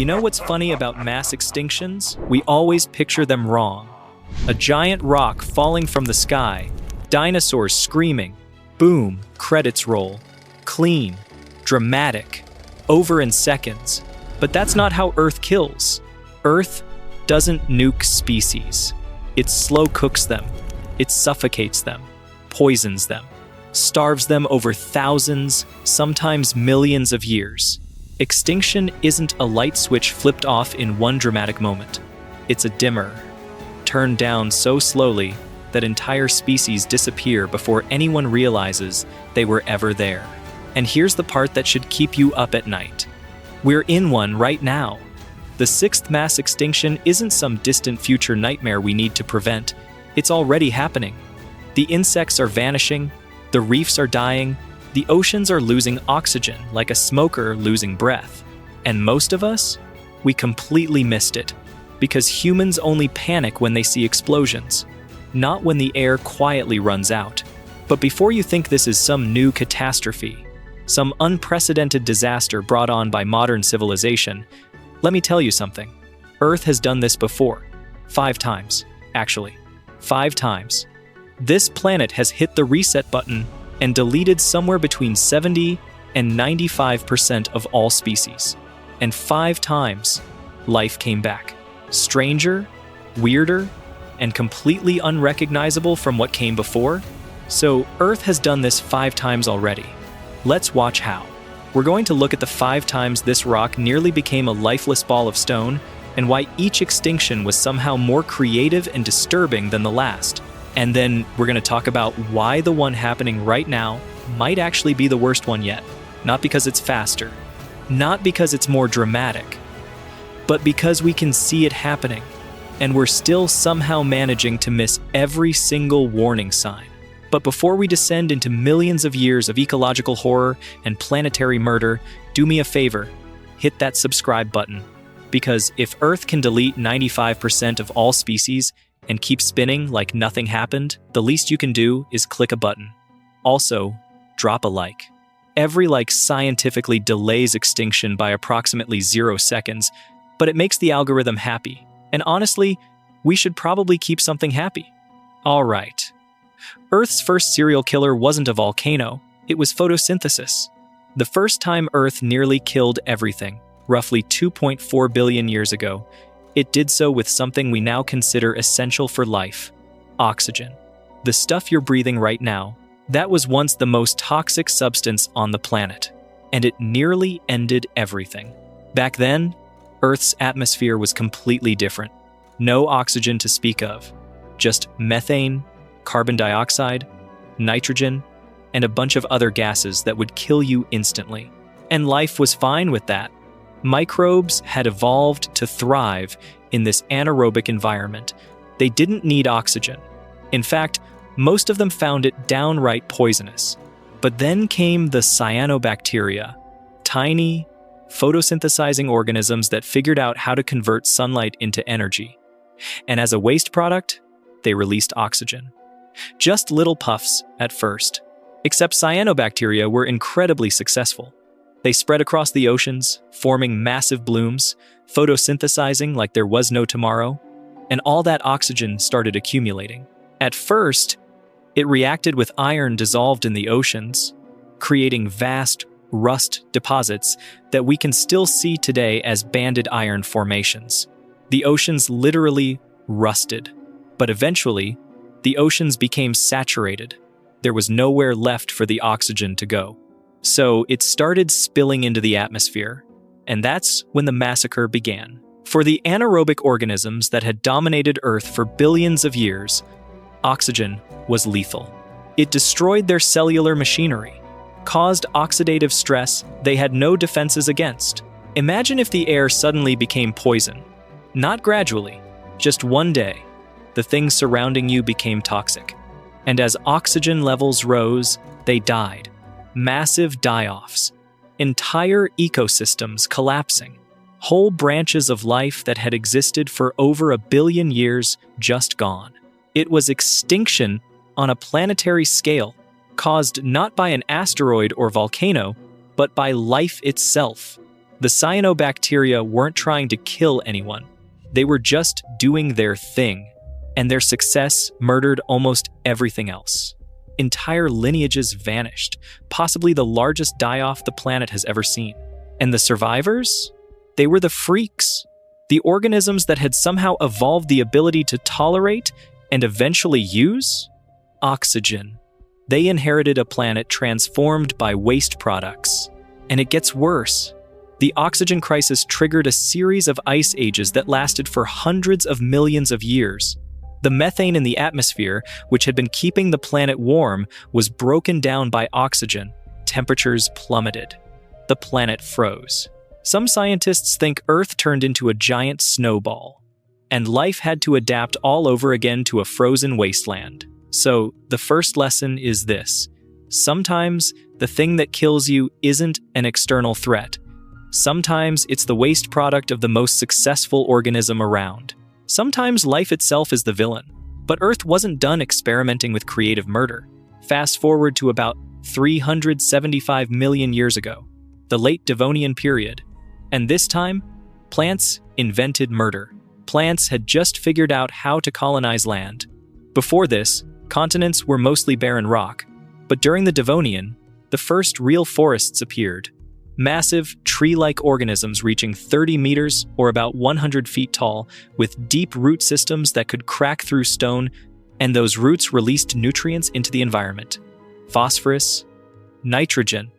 You know what's funny about mass extinctions? We always picture them wrong. A giant rock falling from the sky, dinosaurs screaming, boom, credits roll. Clean, dramatic, over in seconds. But that's not how Earth kills. Earth doesn't nuke species. It slow cooks them. It suffocates them, poisons them, starves them over thousands, sometimes millions of years. Extinction isn't a light switch flipped off in one dramatic moment. It's a dimmer, turned down so slowly that entire species disappear before anyone realizes they were ever there. And here's the part that should keep you up at night. We're in one right now. The sixth mass extinction isn't some distant future nightmare we need to prevent. It's already happening. The insects are vanishing, the reefs are dying, the oceans are losing oxygen like a smoker losing breath. And most of us, we completely missed it, because humans only panic when they see explosions, not when the air quietly runs out. But before you think this is some new catastrophe, some unprecedented disaster brought on by modern civilization, let me tell you something. Earth has done this before. 5 times, actually. 5 times. This planet has hit the reset button and deleted somewhere between 70 and 95% of all species. And 5 times, life came back. Stranger, weirder, and completely unrecognizable from what came before. So Earth has done this 5 times already. Let's watch how. We're going to look at the 5 times this rock nearly became a lifeless ball of stone, and why each extinction was somehow more creative and disturbing than the last. And then we're going to talk about why the one happening right now might actually be the worst one yet. Not because it's faster, not because it's more dramatic, but because we can see it happening, and we're still somehow managing to miss every single warning sign. But before we descend into millions of years of ecological horror and planetary murder, do me a favor, hit that subscribe button. Because if Earth can delete 95% of all species and keep spinning like nothing happened, the least you can do is click a button. Also, drop a like. Every like scientifically delays extinction by approximately 0 seconds, but it makes the algorithm happy. And honestly, we should probably keep something happy. All right. Earth's first serial killer wasn't a volcano, it was photosynthesis. The first time Earth nearly killed everything, roughly 2.4 billion years ago, it did so with something we now consider essential for life: oxygen. The stuff you're breathing right now, that was once the most toxic substance on the planet, and it nearly ended everything. Back then, Earth's atmosphere was completely different. No oxygen to speak of, just methane, carbon dioxide, nitrogen, and a bunch of other gases that would kill you instantly. And life was fine with that. Microbes had evolved to thrive in this anaerobic environment. They didn't need oxygen. In fact, most of them found it downright poisonous. But then came the cyanobacteria, tiny, photosynthesizing organisms that figured out how to convert sunlight into energy. And as a waste product, they released oxygen. Just little puffs at first. Except cyanobacteria were incredibly successful. They spread across the oceans, forming massive blooms, photosynthesizing like there was no tomorrow, and all that oxygen started accumulating. At first, it reacted with iron dissolved in the oceans, creating vast rust deposits that we can still see today as banded iron formations. The oceans literally rusted, but eventually, the oceans became saturated. There was nowhere left for the oxygen to go. So it started spilling into the atmosphere, and that's when the massacre began. For the anaerobic organisms that had dominated Earth for billions of years, oxygen was lethal. It destroyed their cellular machinery, caused oxidative stress they had no defenses against. Imagine if the air suddenly became poison. Not gradually, just one day, the things surrounding you became toxic. And as oxygen levels rose, they died. Massive die-offs. Entire ecosystems collapsing. Whole branches of life that had existed for over 1 billion years just gone. It was extinction on a planetary scale, caused not by an asteroid or volcano, but by life itself. The cyanobacteria weren't trying to kill anyone. They were just doing their thing, and their success murdered almost everything else. Entire lineages vanished, possibly the largest die-off the planet has ever seen. And the survivors? They were the freaks. The organisms that had somehow evolved the ability to tolerate and eventually use oxygen. They inherited a planet transformed by waste products. And it gets worse. The oxygen crisis triggered a series of ice ages that lasted for hundreds of millions of years. The methane in the atmosphere, which had been keeping the planet warm, was broken down by oxygen. Temperatures plummeted. The planet froze. Some scientists think Earth turned into a giant snowball, and life had to adapt all over again to a frozen wasteland. So, the first lesson is this: sometimes the thing that kills you isn't an external threat. Sometimes it's the waste product of the most successful organism around. Sometimes life itself is the villain. But Earth wasn't done experimenting with creative murder. Fast forward to about 375 million years ago, the Late Devonian period. And this time, plants invented murder. Plants had just figured out how to colonize land. Before this, continents were mostly barren rock. But during the Devonian, the first real forests appeared. Massive, tree-like organisms reaching 30 meters or about 100 feet tall, with deep root systems that could crack through stone, and those roots released nutrients into the environment. Phosphorus, nitrogen,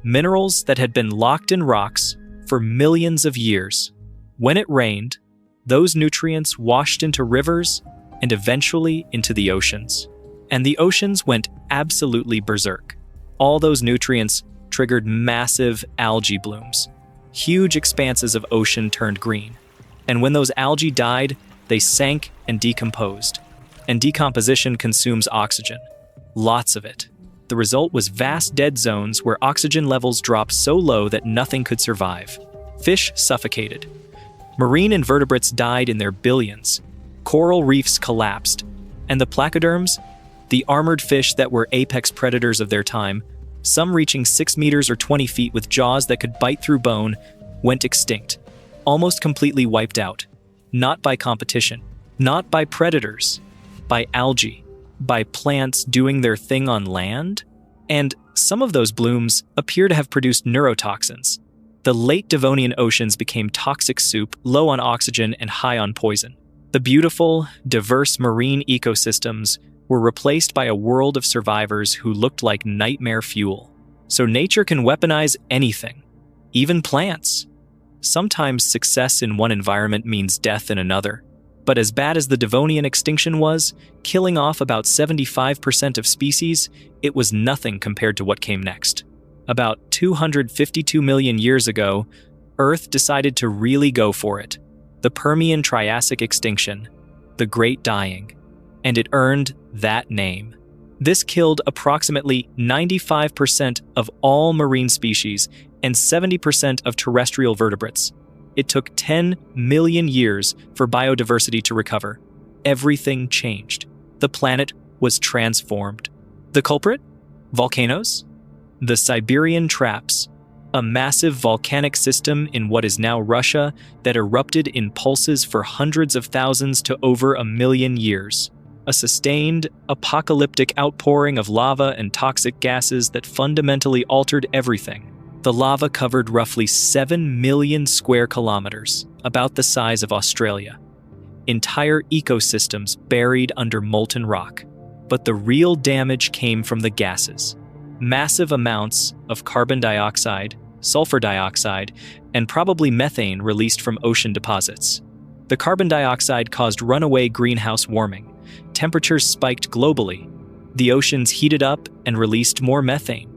minerals that had been locked in rocks for millions of years. When it rained, those nutrients washed into rivers and eventually into the oceans. And the oceans went absolutely berserk. All those nutrients triggered massive algae blooms. Huge expanses of ocean turned green. And when those algae died, they sank and decomposed. And decomposition consumes oxygen. Lots of it. The result was vast dead zones where oxygen levels dropped so low that nothing could survive. Fish suffocated. Marine invertebrates died in their billions. Coral reefs collapsed. And the placoderms, the armored fish that were apex predators of their time, some reaching 6 meters or 20 feet with jaws that could bite through bone, went extinct, almost completely wiped out. Not by competition, not by predators, by algae, by plants doing their thing on land. And some of those blooms appear to have produced neurotoxins. The late Devonian oceans became toxic soup, low on oxygen and high on poison. The beautiful, diverse marine ecosystems were replaced by a world of survivors who looked like nightmare fuel. So nature can weaponize anything, even plants. Sometimes success in one environment means death in another. But as bad as the Devonian extinction was, killing off about 75% of species, it was nothing compared to what came next. About 252 million years ago, Earth decided to really go for it. The Permian Triassic extinction, the Great Dying. And it earned that name. This killed approximately 95% of all marine species and 70% of terrestrial vertebrates. It took 10 million years for biodiversity to recover. Everything changed. The planet was transformed. The culprit? Volcanoes? The Siberian Traps, a massive volcanic system in what is now Russia that erupted in pulses for hundreds of thousands to over 1 million years. A sustained, apocalyptic outpouring of lava and toxic gases that fundamentally altered everything. The lava covered roughly 7 million square kilometers, about the size of Australia. Entire ecosystems buried under molten rock. But the real damage came from the gases. Massive amounts of carbon dioxide, sulfur dioxide, and probably methane released from ocean deposits. The carbon dioxide caused runaway greenhouse warming. Temperatures spiked globally. The oceans heated up and released more methane,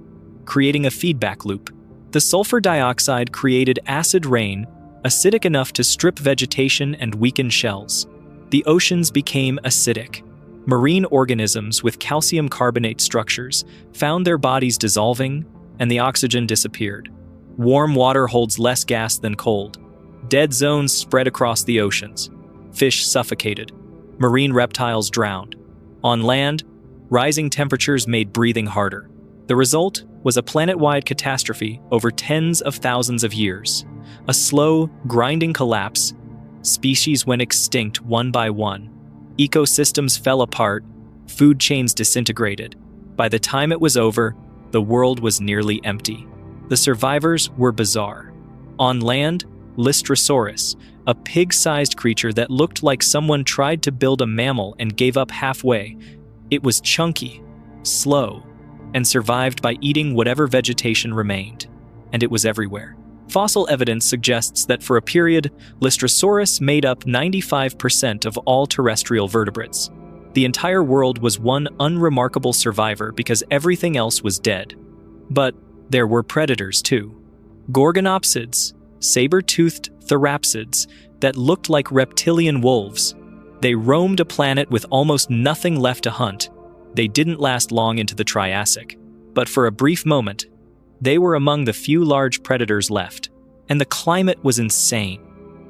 creating a feedback loop. The sulfur dioxide created acid rain, acidic enough to strip vegetation and weaken shells. The oceans became acidic. Marine organisms with calcium carbonate structures found their bodies dissolving, and the oxygen disappeared. Warm water holds less gas than cold. Dead zones spread across the oceans. Fish suffocated. Marine reptiles drowned. On land, rising temperatures made breathing harder. The result was a planet-wide catastrophe over tens of thousands of years. A slow, grinding collapse. Species went extinct one by one. Ecosystems fell apart. Food chains disintegrated. By the time it was over, the world was nearly empty. The survivors were bizarre. On land, Lystrosaurus, a pig-sized creature that looked like someone tried to build a mammal and gave up halfway. It was chunky, slow, and survived by eating whatever vegetation remained. And it was everywhere. Fossil evidence suggests that for a period, Lystrosaurus made up 95% of all terrestrial vertebrates. The entire world was one unremarkable survivor because everything else was dead. But there were predators too. Gorgonopsids, saber-toothed therapsids that looked like reptilian wolves. They roamed a planet with almost nothing left to hunt. They didn't last long into the Triassic, but for a brief moment, they were among the few large predators left. And the climate was insane.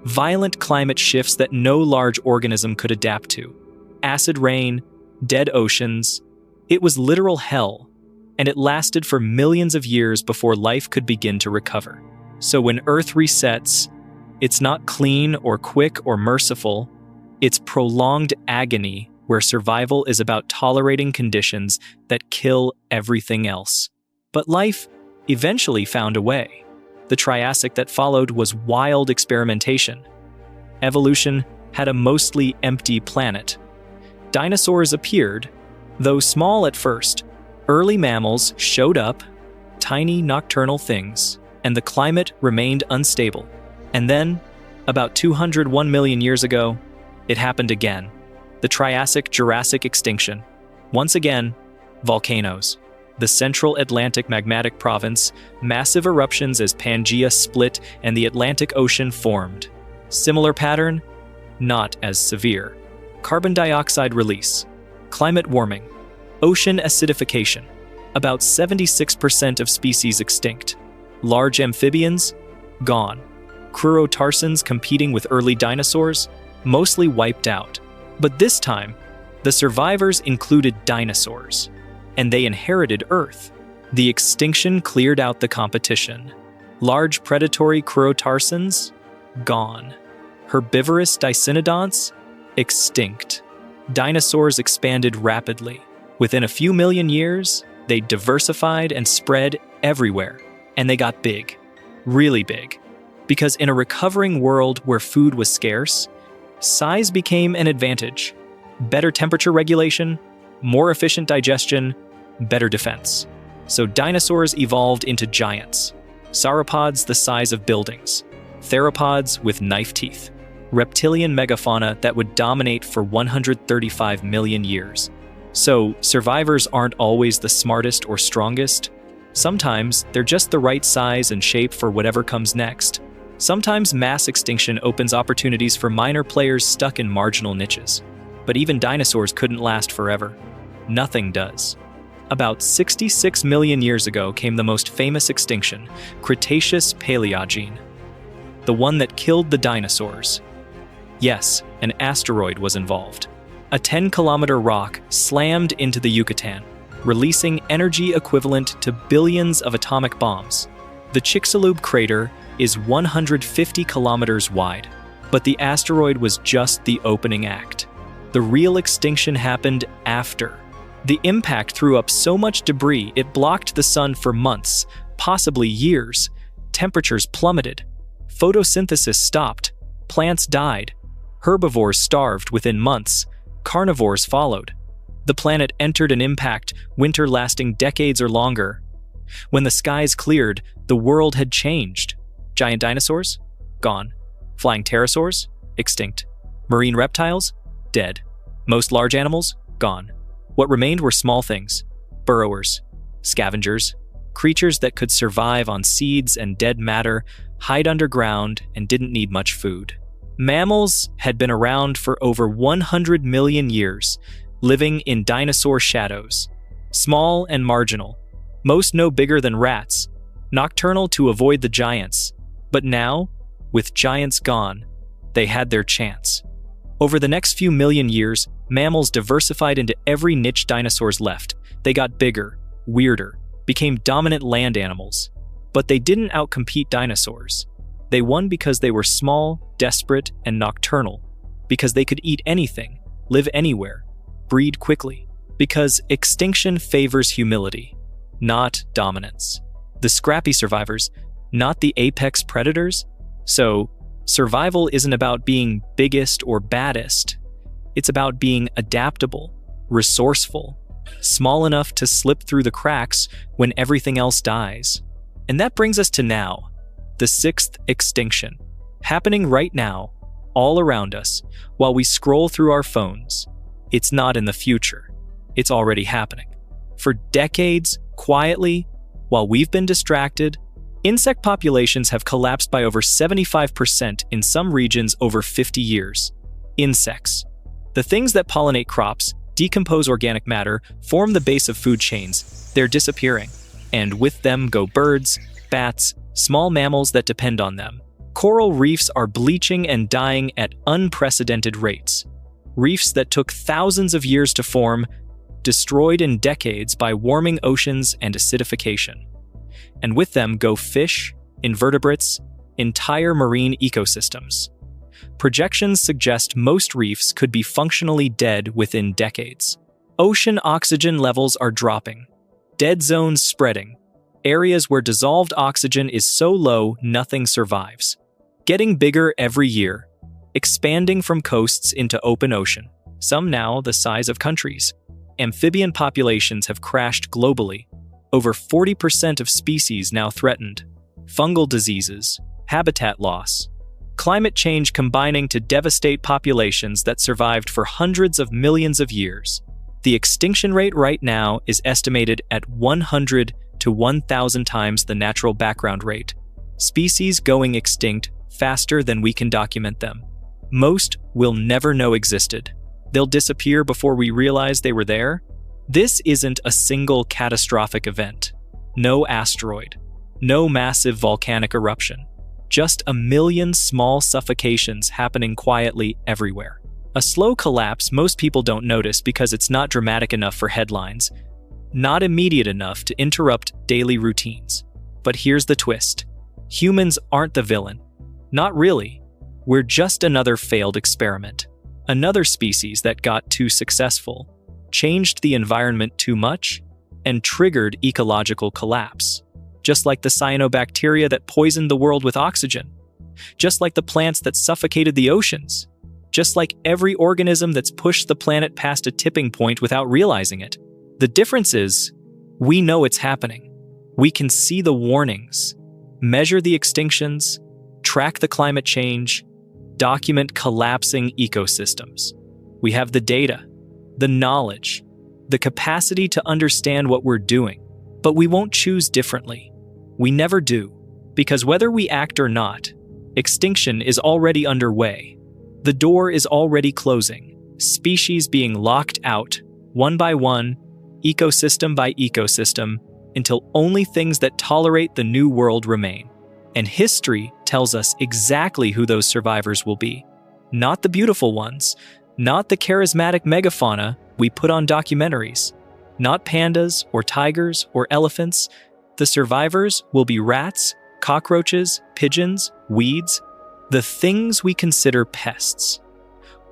Violent climate shifts that no large organism could adapt to. Acid rain, dead oceans. It was literal hell, and it lasted for millions of years before life could begin to recover. So when Earth resets, it's not clean or quick or merciful. It's prolonged agony where survival is about tolerating conditions that kill everything else. But life eventually found a way. The Triassic that followed was wild experimentation. Evolution had a mostly empty planet. Dinosaurs appeared, though small at first. Early mammals showed up, tiny nocturnal things, and the climate remained unstable. And then, about 201 million years ago, it happened again. The Triassic-Jurassic extinction. Once again, volcanoes. The Central Atlantic Magmatic Province, massive eruptions as Pangaea split and the Atlantic Ocean formed. Similar pattern? Not as severe. Carbon dioxide release. Climate warming. Ocean acidification. About 76% of species extinct. Large amphibians? Gone. Crurotarsans competing with early dinosaurs? Mostly wiped out. But this time, the survivors included dinosaurs. And they inherited Earth. The extinction cleared out the competition. Large predatory crurotarsans? Gone. Herbivorous dicynodonts? Extinct. Dinosaurs expanded rapidly. Within a few million years, they diversified and spread everywhere. And they got big. Really big. Because in a recovering world where food was scarce, size became an advantage. Better temperature regulation, more efficient digestion, better defense. So dinosaurs evolved into giants. Sauropods the size of buildings. Theropods with knife teeth. Reptilian megafauna that would dominate for 135 million years. So survivors aren't always the smartest or strongest. Sometimes they're just the right size and shape for whatever comes next. Sometimes mass extinction opens opportunities for minor players stuck in marginal niches. But even dinosaurs couldn't last forever. Nothing does. About 66 million years ago came the most famous extinction, Cretaceous-Paleogene. The one that killed the dinosaurs. Yes, an asteroid was involved. A 10-kilometer rock slammed into the Yucatan, releasing energy equivalent to billions of atomic bombs. The Chicxulub crater is 150 kilometers wide, but the asteroid was just the opening act. The real extinction happened after. The impact threw up so much debris it blocked the sun for months, possibly years. Temperatures plummeted. Photosynthesis stopped. Plants died. Herbivores starved within months. Carnivores followed. The planet entered an impact, winter lasting decades or longer. When the skies cleared, the world had changed. Giant dinosaurs? Gone. Flying pterosaurs? Extinct. Marine reptiles? Dead. Most large animals? Gone. What remained were small things. Burrowers. Scavengers. Creatures that could survive on seeds and dead matter, hide underground, and didn't need much food. Mammals had been around for over 100 million years, living in dinosaur shadows. Small and marginal. Most no bigger than rats. Nocturnal to avoid the giants. But now, with giants gone, they had their chance. Over the next few million years, mammals diversified into every niche dinosaurs left. They got bigger, weirder, became dominant land animals. But they didn't outcompete dinosaurs. They won because they were small, desperate, and nocturnal. Because they could eat anything, live anywhere, breed quickly. Because extinction favors humility, not dominance. The scrappy survivors, not the apex predators. So, survival isn't about being biggest or baddest. It's about being adaptable, resourceful, small enough to slip through the cracks when everything else dies. And that brings us to now, the sixth extinction, happening right now, all around us, while we scroll through our phones. It's not in the future. It's already happening. For decades, quietly, while we've been distracted, insect populations have collapsed by over 75% in some regions over 50 years. Insects, the things that pollinate crops, decompose organic matter, form the base of food chains, they're disappearing. And with them go birds, bats, small mammals that depend on them. Coral reefs are bleaching and dying at unprecedented rates. Reefs that took thousands of years to form, destroyed in decades by warming oceans and acidification. And with them go fish, invertebrates, entire marine ecosystems. Projections suggest most reefs could be functionally dead within decades. Ocean oxygen levels are dropping. Dead zones spreading. Areas where dissolved oxygen is so low nothing survives. Getting bigger every year. Expanding from coasts into open ocean, some now the size of countries. Amphibian populations have crashed globally. Over 40% of species now threatened. Fungal diseases, habitat loss. Climate change combining to devastate populations that survived for hundreds of millions of years. The extinction rate right now is estimated at 100 to 1,000 times the natural background rate. Species going extinct faster than we can document them. Most will never know existed. They'll disappear before we realize they were there. This isn't a single catastrophic event. No asteroid. No massive volcanic eruption. Just a million small suffocations happening quietly everywhere. A slow collapse most people don't notice because it's not dramatic enough for headlines, not immediate enough to interrupt daily routines. But here's the twist. Humans aren't the villain. Not really. We're just another failed experiment. Another species that got too successful, changed the environment too much, and triggered ecological collapse. Just like the cyanobacteria that poisoned the world with oxygen. Just like the plants that suffocated the oceans. Just like every organism that's pushed the planet past a tipping point without realizing it. The difference is, we know it's happening. We can see the warnings, measure the extinctions, track the climate change, document collapsing ecosystems. We have the data, the knowledge, the capacity to understand what we're doing, but we won't choose differently. We never do, because whether we act or not, extinction is already underway. The door is already closing, species being locked out, one by one, ecosystem by ecosystem, until only things that tolerate the new world remain. And history tells us exactly who those survivors will be. Not the beautiful ones, not the charismatic megafauna we put on documentaries, not pandas or tigers or elephants. The survivors will be rats, cockroaches, pigeons, weeds, the things we consider pests.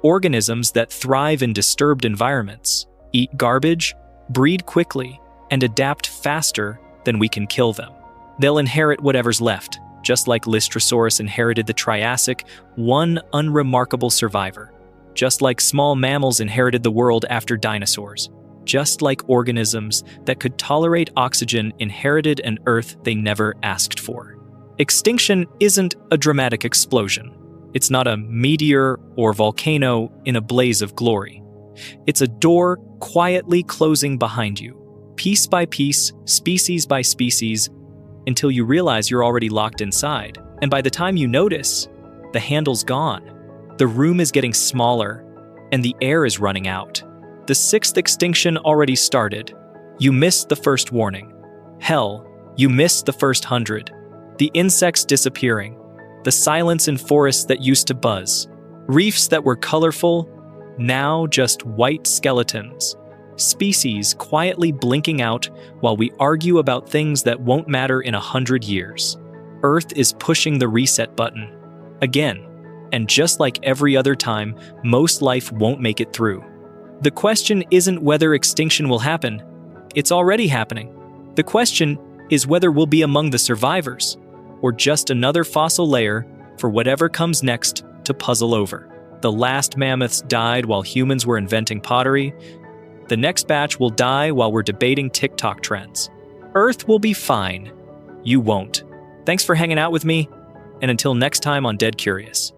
Organisms that thrive in disturbed environments, eat garbage, breed quickly, and adapt faster than we can kill them. They'll inherit whatever's left, just like Lystrosaurus inherited the Triassic, one unremarkable survivor. Just like small mammals inherited the world after dinosaurs. Just like organisms that could tolerate oxygen inherited an Earth they never asked for. Extinction isn't a dramatic explosion. It's not a meteor or volcano in a blaze of glory. It's a door quietly closing behind you, piece by piece, species by species, until you realize you're already locked inside. And by the time you notice, the handle's gone. The room is getting smaller, and the air is running out. The sixth extinction already started. You missed the first warning. Hell, you missed the first 100. The insects disappearing. The silence in forests that used to buzz. Reefs that were colorful, now just white skeletons. Species quietly blinking out while we argue about things that won't matter in 100 years. Earth is pushing the reset button. Again. And just like every other time, most life won't make it through. The question isn't whether extinction will happen. It's already happening. The question is whether we'll be among the survivors, or just another fossil layer for whatever comes next to puzzle over. The last mammoths died while humans were inventing pottery. The next batch will die while we're debating TikTok trends. Earth will be fine. You won't. Thanks for hanging out with me, and until next time on Dead Curious.